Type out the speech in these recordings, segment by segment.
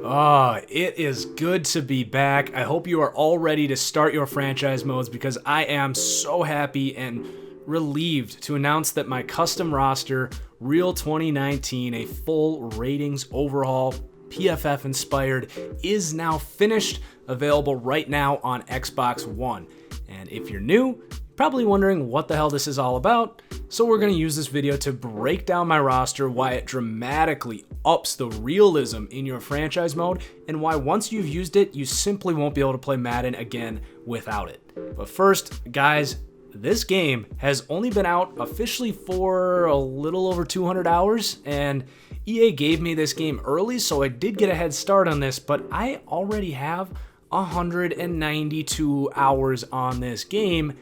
Oh, it is good to be back. I hope you are all ready to start your franchise modes because I am so happy and relieved to announce that my custom roster, REAL2019, a full ratings overhaul, PFF inspired, is now finished, available right now on Xbox One. And if you're new, probably wondering what the hell this is all about, so we're going to use this video to break down my roster, why it dramatically ups the realism in your franchise mode, and why once you've used it, you simply won't be able to play Madden again without it. But first, guys, this game has only been out officially for a little over 200 hours, and EA gave me this game early, so I did get a head start on this, but I already have 192 hours on this game.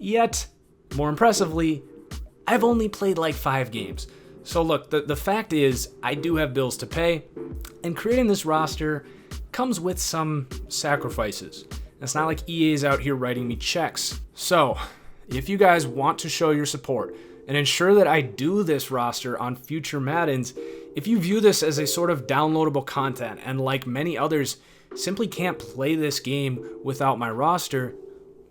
Yet, more impressively, I've only played like 5 games. So look, the fact is, I do have bills to pay, and creating this roster comes with some sacrifices. It's not like EA's out here writing me checks. So, if you guys want to show your support and ensure that I do this roster on future Maddens, if you view this as a sort of downloadable content, and like many others, simply can't play this game without my roster,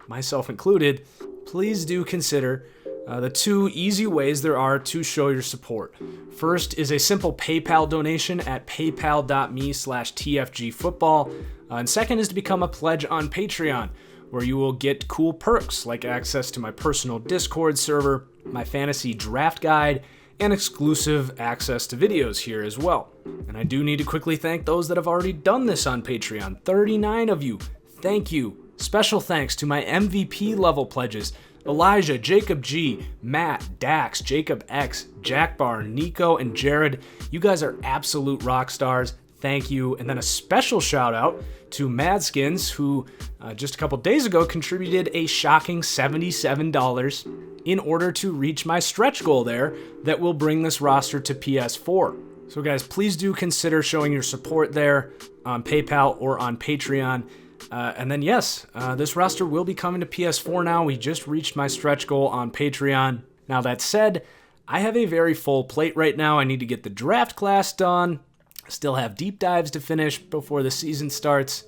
myself included, please do consider the 2 easy ways there are to show your support. First is a simple PayPal donation at paypal.me/tfgfootball. And second is to become a pledge on Patreon, where you will get cool perks like access to my personal Discord server, my fantasy draft guide, and exclusive access to videos here as well. And I do need to quickly thank those that have already done this on Patreon. 39 of you. Thank you. Special thanks to my MVP level pledges: Elijah, Jacob G, Matt, Dax, Jacob X, Jack Bar, Nico, and Jared. You guys are absolute rock stars. Thank you. And then a special shout out to Madskins, who just a couple days ago contributed a shocking $77 in order to reach my stretch goal there that will bring this roster to PS4. So guys, please do consider showing your support there on PayPal or on Patreon. And then yes, this roster will be coming to PS4 now. We just reached my stretch goal on Patreon. Now that said, I have a very full plate right now. I need to get the draft class done. Still have deep dives to finish before the season starts.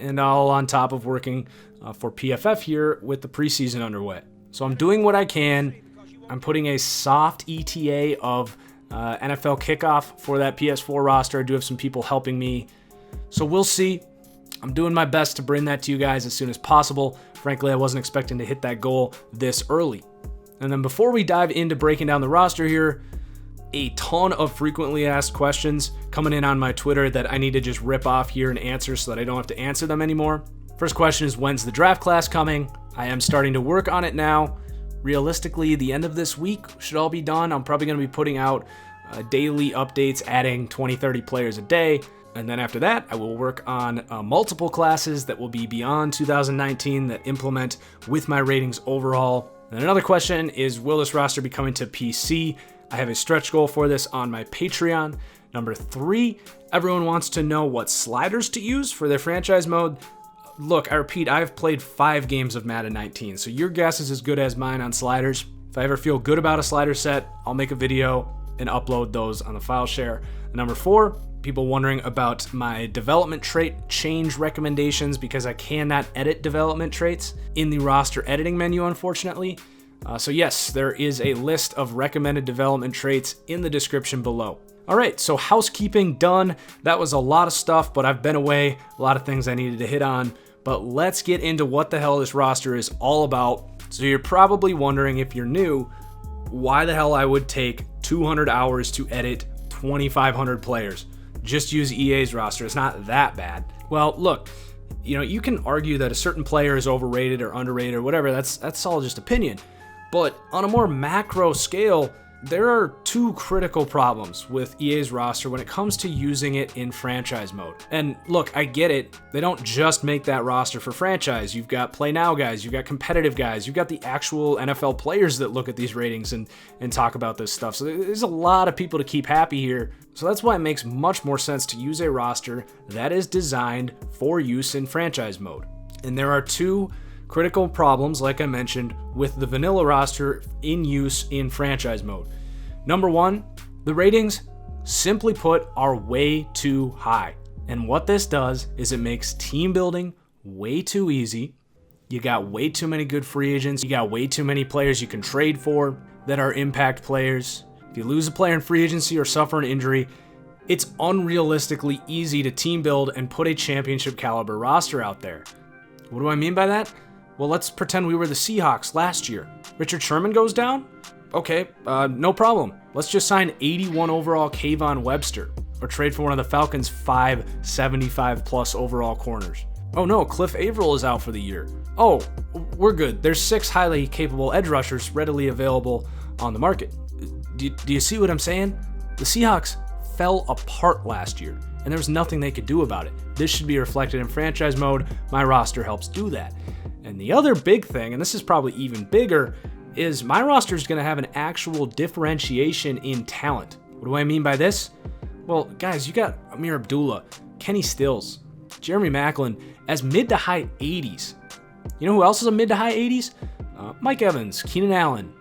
And all on top of working for PFF here with the preseason underway. So I'm doing what I can. I'm putting a soft ETA of NFL kickoff for that PS4 roster. I do have some people helping me. So we'll see. I'm doing my best to bring that to you guys as soon as possible. Frankly, I wasn't expecting to hit that goal this early. And then before we dive into breaking down the roster here, a ton of frequently asked questions coming in on my Twitter that I need to just rip off here and answer so that I don't have to answer them anymore. First question is, when's the draft class coming? I am starting to work on it now. Realistically, the end of this week should all be done. I'm probably going to be putting out daily updates, adding 20-30 players a day. And then after that, I will work on multiple classes that will be beyond 2019 that implement with my ratings overhaul. And another question is, will this roster be coming to PC? I have a stretch goal for this on my Patreon. Number 3, everyone wants to know what sliders to use for their franchise mode. Look, I repeat, I've played 5 games of Madden 19, so your guess is as good as mine on sliders. If I ever feel good about a slider set, I'll make a video and upload those on the file share. And number 4, people wondering about my development trait change recommendations because I cannot edit development traits in the roster editing menu, unfortunately. So yes, there is a list of recommended development traits in the description below. All right, so housekeeping done. That was a lot of stuff, but I've been away. A lot of things I needed to hit on. But let's get into what the hell this roster is all about. So you're probably wondering, if you're new, why the hell I would take 200 hours to edit 2,500 players. Just use EA's roster. It's not that bad. Well, look, you can argue that a certain player is overrated or underrated or whatever. That's all just opinion. But on a more macro scale, there are 2 critical problems with EA's roster when it comes to using it in franchise mode. And look, I get it. They don't just make that roster for franchise. You've got play now guys, you've got competitive guys, you've got the actual NFL players that look at these ratings and talk about this stuff. So there's a lot of people to keep happy here. So that's why it makes much more sense to use a roster that is designed for use in franchise mode. And there are 2 critical problems, like I mentioned, with the vanilla roster in use in franchise mode. Number 1, the ratings, simply put, are way too high. And what this does is it makes team building way too easy. You got way too many good free agents. You got way too many players you can trade for that are impact players. If you lose a player in free agency or suffer an injury, it's unrealistically easy to team build and put a championship caliber roster out there. What do I mean by that? Well, let's pretend we were the Seahawks last year. Richard Sherman goes down? Okay, no problem. Let's just sign 81 overall Kayvon Webster or trade for one of the Falcons' 5 75+ overall corners. Oh no, Cliff Averill is out for the year. Oh, we're good. There's 6 highly capable edge rushers readily available on the market. Do you see what I'm saying? The Seahawks fell apart last year, and there was nothing they could do about it. This should be reflected in franchise mode. My roster helps do that. And the other big thing, and this is probably even bigger, is my roster is going to have an actual differentiation in talent. What do I mean by this? Well, guys, you got Amir Abdullah, Kenny Stills, Jeremy Maclin as mid to high 80s. You know who else is a mid to high 80s? Mike Evans, Keenan Allen,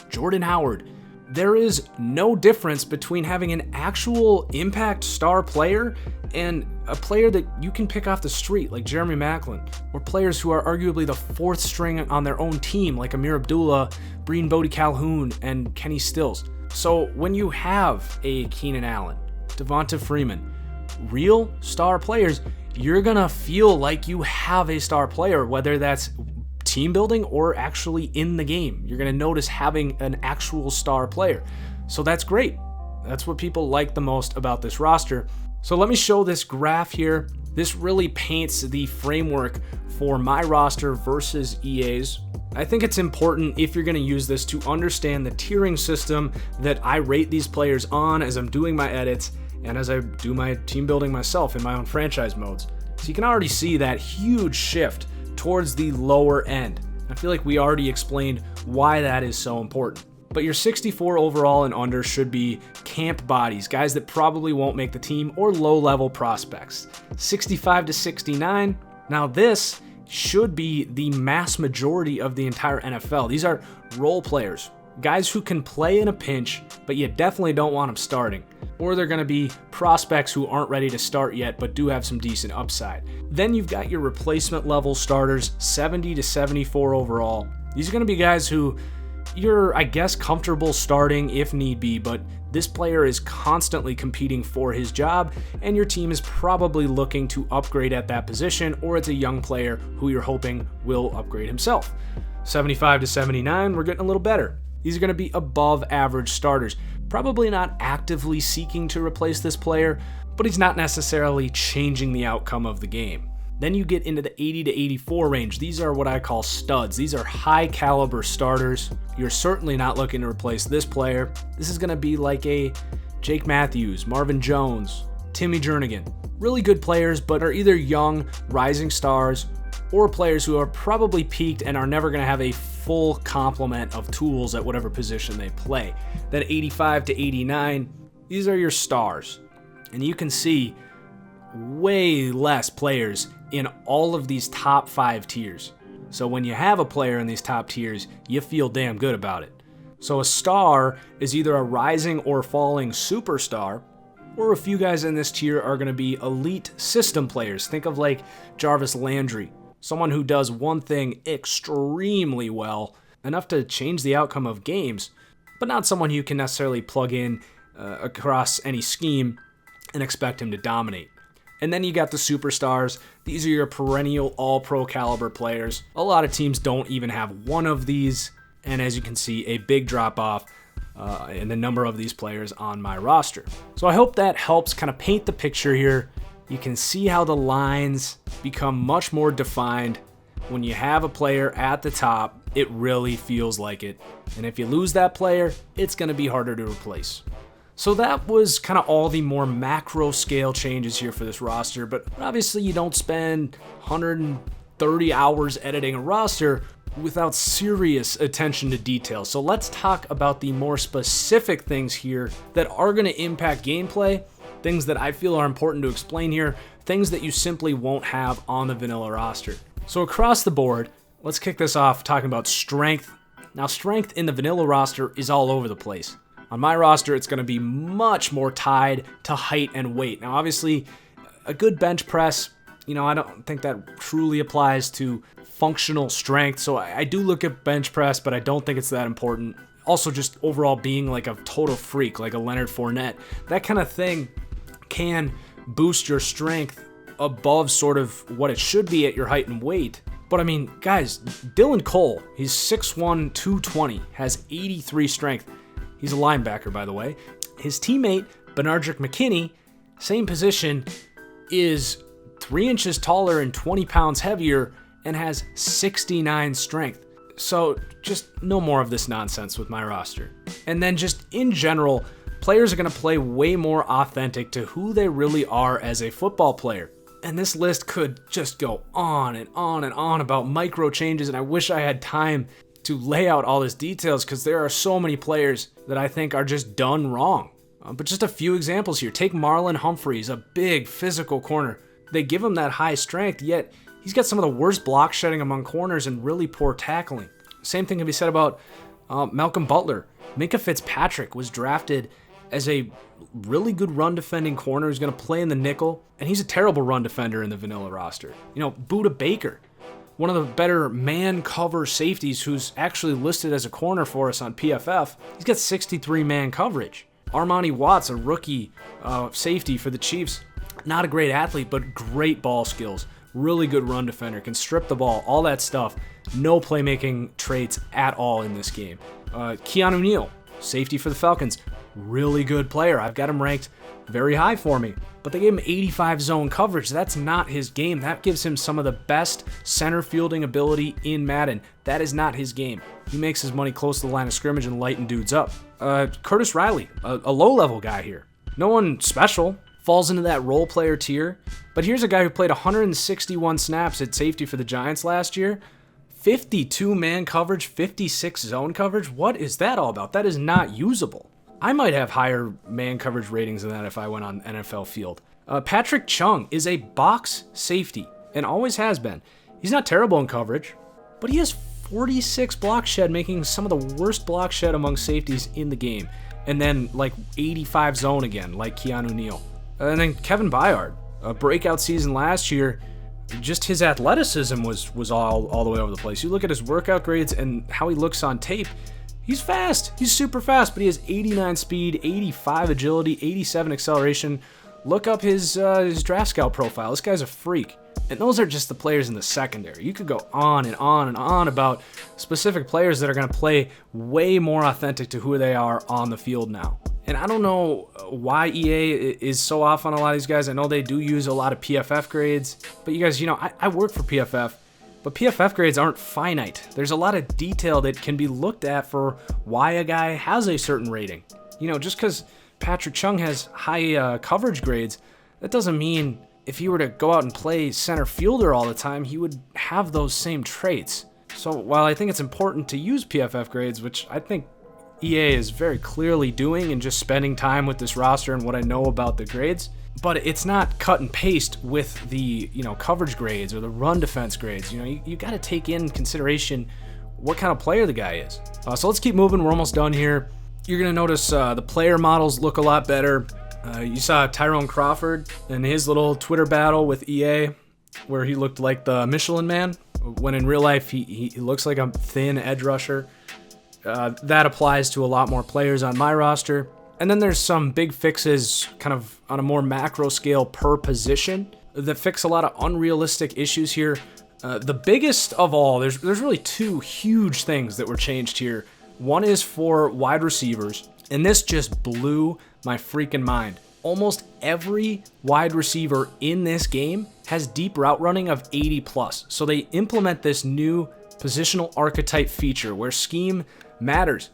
Jordan Howard. There is no difference between having an actual impact star player and a player that you can pick off the street like Jeremy Maclin, or players who are arguably the 4th string on their own team like Amir Abdullah, Breen Bodie-Calhoun, and Kenny Stills. So when you have a Keenan Allen, Devonta Freeman, real star players, you're gonna feel like you have a star player, whether that's team building or actually in the game. You're gonna notice having an actual star player. So that's great. That's what people like the most about this roster. So let me show this graph here. This really paints the framework for my roster versus EA's. I think it's important, if you're gonna use this, to understand the tiering system that I rate these players on as I'm doing my edits and as I do my team building myself in my own franchise modes. So you can already see that huge shift towards the lower end. I feel like we already explained why that is so important. But your 64 overall and under should be camp bodies, guys that probably won't make the team, or low-level prospects. 65 to 69, now this should be the mass majority of the entire NFL. These are role players, guys who can play in a pinch, but you definitely don't want them starting. Or they're going to be prospects who aren't ready to start yet, but do have some decent upside. Then you've got your replacement level starters, 70 to 74 overall. These are going to be guys who you're, I guess, comfortable starting if need be, but this player is constantly competing for his job, and your team is probably looking to upgrade at that position, or it's a young player who you're hoping will upgrade himself. 75 to 79, we're getting a little better. These are going to be above average starters. Probably not actively seeking to replace this player, but he's not necessarily changing the outcome of the game. Then you get into the 80 to 84 range. These are what I call studs. These are high caliber starters. You're certainly not looking to replace this player. This is going to be like a Jake Matthews, Marvin Jones, Timmy Jernigan. Really good players, but are either young, rising stars, or players who are probably peaked and are never going to have a full complement of tools at whatever position they play. Then 85 to 89, these are your stars. And you can see way less players in all of these top 5 tiers. So when you have a player in these top tiers, you feel damn good about it. So a star is either a rising or falling superstar, or a few guys in this tier are going to be elite system players. Think of like Jarvis Landry, someone who does one thing extremely well, enough to change the outcome of games, but not someone you can necessarily plug in across any scheme and expect him to dominate. And then you got the superstars. These are your perennial all-pro caliber players. A lot of teams don't even have one of these, and as you can see, a big drop-off in the number of these players on my roster. So I hope that helps kind of paint the picture here. You can see how the lines become much more defined. When you have a player at the top, it really feels like it. And if you lose that player, it's going to be harder to replace. So that was kind of all the more macro scale changes here for this roster, but obviously you don't spend 130 hours editing a roster without serious attention to detail. So let's talk about the more specific things here that are going to impact gameplay, things that I feel are important to explain here, things that you simply won't have on the vanilla roster. So across the board, let's kick this off talking about strength. Now, strength in the vanilla roster is all over the place. On my roster, it's going to be much more tied to height and weight. Now, obviously, A good bench press, I don't think that truly applies to functional strength. So I do look at bench press, but I don't think it's that important. Also, just overall being like a total freak, like a Leonard Fournette, that kind of thing can boost your strength above sort of what it should be at your height and weight. But I mean, guys, Dylan Cole, he's 6'1", 220, has 83 strength. He's a linebacker, by the way. His teammate, Benardrick McKinney, same position, is 3 inches taller and 20 pounds heavier and has 69 strength. So just no more of this nonsense with my roster. And then just in general, players are going to play way more authentic to who they really are as a football player. And this list could just go on and on and on about micro changes, and I wish I had time to lay out all these details because there are so many players that I think are just done wrong. But just a few examples here. Take Marlon Humphreys, a big physical corner. They give him that high strength, yet he's got some of the worst block shedding among corners and really poor tackling. Same thing can be said about Malcolm Butler. Minkah Fitzpatrick was drafted as a really good run defending corner who's going to play in the nickel, and he's a terrible run defender in the vanilla roster. Budda Baker, one of the better man cover safeties who's actually listed as a corner for us on PFF. He's got 63 man coverage. Armani Watts, a rookie safety for the Chiefs, not a great athlete, but great ball skills. Really good run defender, can strip the ball, all that stuff. No playmaking traits at all in this game. Keanu Neal, safety for the Falcons, really good player. I've got him ranked very high for me. But they gave him 85 zone coverage. That's not his game. That gives him some of the best center fielding ability in Madden. That is not his game. He makes his money close to the line of scrimmage and lighten dudes up. Curtis Riley, a low-level guy here. No one special. Falls into that role player tier. But here's a guy who played 161 snaps at safety for the Giants last year. 52 man coverage, 56 zone coverage. What is that all about? That is not usable. I might have higher man coverage ratings than that if I went on NFL Field. Patrick Chung is a box safety and always has been. He's not terrible in coverage, but he has 46 block shed, making some of the worst block shed among safeties in the game. And then like 85 zone again, like Keanu Neal. And then Kevin Byard, a breakout season last year. Just his athleticism was all the way over the place. You look at his workout grades and how he looks on tape. He's fast. He's super fast, but he has 89 speed, 85 agility, 87 acceleration. Look up his draft scout profile. This guy's a freak. And those are just the players in the secondary. You could go on and on and on about specific players that are going to play way more authentic to who they are on the field now. And I don't know why EA is so off on a lot of these guys. I know they do use a lot of PFF grades. But you guys, I work for PFF. But PFF grades aren't finite. There's a lot of detail that can be looked at for why a guy has a certain rating. Just because Patrick Chung has high coverage grades, that doesn't mean if he were to go out and play center fielder all the time, he would have those same traits. So while I think it's important to use PFF grades, which I think EA is very clearly doing and just spending time with this roster and what I know about the grades, but it's not cut and paste with the coverage grades or the run defense grades. You got to take in consideration what kind of player the guy is. So let's keep moving. We're almost done here. You're gonna notice the player models look a lot better. You saw Tyrone Crawford in his little Twitter battle with EA, where he looked like the Michelin Man, when in real life he looks like a thin edge rusher. That applies to a lot more players on my roster. And then there's some big fixes kind of on a more macro scale per position that fix a lot of unrealistic issues here. The biggest of all, there's really two huge things that were changed here. One is for wide receivers, and this just blew my freaking mind. Almost every wide receiver in this game has deep route running of 80 plus. So they implement this new positional archetype feature where scheme matters.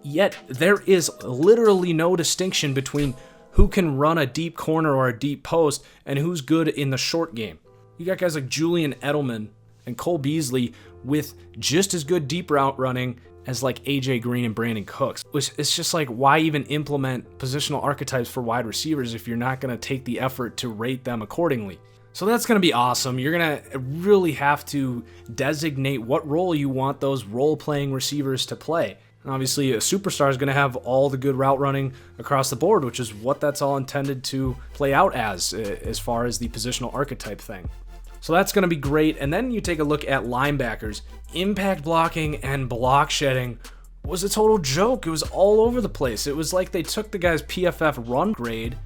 Yet there is literally no distinction between who can run a deep corner or a deep post and who's good in the short game. You got guys like Julian Edelman and Cole Beasley with just as good deep route running as like AJ Green and Brandon Cooks. It's just like, why even implement positional archetypes for wide receivers if you're not going to take the effort to rate them accordingly? So that's going to be awesome. You're going to really have to designate what role you want those role-playing receivers to play. And obviously, a superstar is going to have all the good route running across the board, which is what that's all intended to play out as far as the positional archetype thing. So that's going to be great. And then you take a look at linebackers. Impact blocking and block shedding was a total joke. It was all over the place. It was like they took the guy's PFF run grade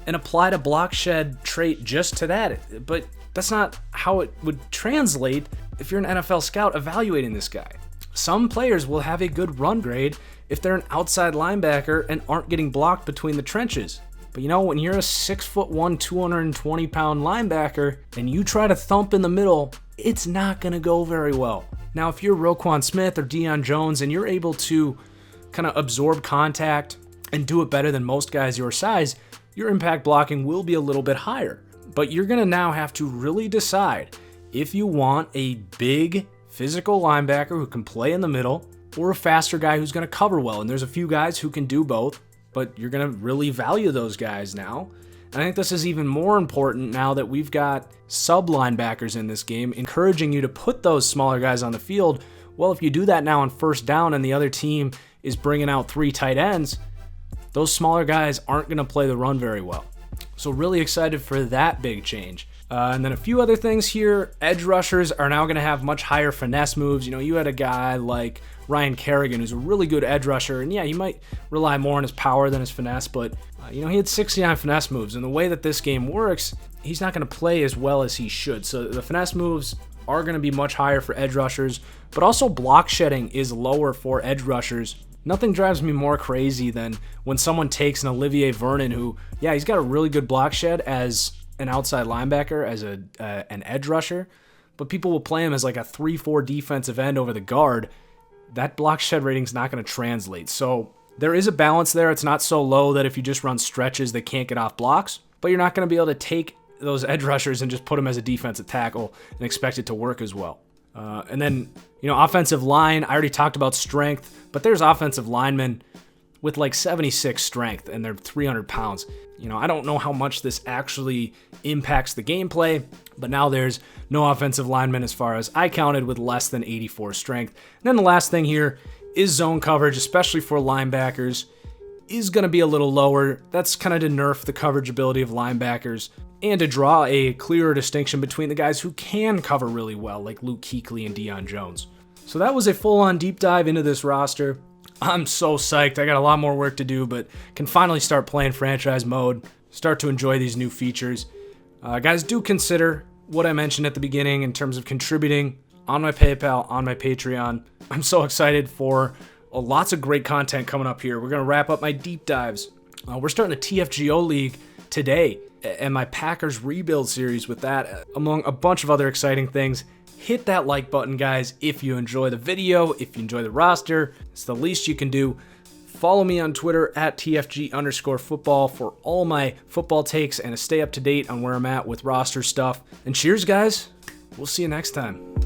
and applied a block shed trait just to that. But that's not how it would translate if you're an NFL scout evaluating this guy. Some players will have a good run grade if they're an outside linebacker and aren't getting blocked between the trenches. But you know, when you're a 6'1", 220-pound linebacker and you try to thump in the middle, it's not going to go very well. Now, if you're Roquan Smith or Deion Jones and you're able to kind of absorb contact and do it better than most guys your size, your impact blocking will be a little bit higher. But you're going to now have to really decide if you want a big physical linebacker who can play in the middle or a faster guy who's going to cover well. And there's a few guys who can do both, but you're going to really value those guys now. And I think this is even more important now that we've got sub linebackers in this game, encouraging you to put those smaller guys on the field. Well, if you do that now on first down and the other team is bringing out 3 tight ends, those smaller guys aren't going to play the run very well. So really excited for that big change. And then a few other things here. Edge rushers are now going to have much higher finesse moves. You know, you had a guy like Ryan Kerrigan, who's a really good edge rusher. And yeah, you might rely more on his power than his finesse, but you know, he had 69 finesse moves. And the way that this game works, he's not going to play as well as he should. So the finesse moves are going to be much higher for edge rushers, but also block shedding is lower for edge rushers. Nothing drives me more crazy than when someone takes an Olivier Vernon who, yeah, he's got a really good block shed as an outside linebacker, as an edge rusher, but people will play him as like a 3-4 defensive end over the guard. That block shed rating's not going to translate. So there is a balance there. It's not so low that if you just run stretches, they can't get off blocks, but you're not going to be able to take those edge rushers and just put them as a defensive tackle and expect it to work as well. And then, you know, offensive line, I already talked about strength, but there's offensive linemen with like 76 strength and they're 300 pounds. You know, I don't know how much this actually impacts the gameplay, but now there's no offensive linemen as far as I counted with less than 84 strength. And then the last thing here is zone coverage, especially for linebackers, is going to be a little lower. That's kind of to nerf the coverage ability of linebackers and to draw a clearer distinction between the guys who can cover really well, like Luke Kuechly and Deion Jones. So that was a full-on deep dive into this roster. I'm so psyched. I got a lot more work to do, but can finally start playing franchise mode, start to enjoy these new features. Guys, do consider what I mentioned at the beginning in terms of contributing on my PayPal, on my Patreon. I'm so excited for lots of great content coming up here. We're going to wrap up my deep dives. We're starting a TFGO League today and my Packers rebuild series with that, among a bunch of other exciting things. Hit that like button, guys, if you enjoy the video, if you enjoy the roster. It's the least you can do. Follow me on Twitter at TFG_football for all my football takes and to stay up to date on where I'm at with roster stuff. And cheers, guys. We'll see you next time.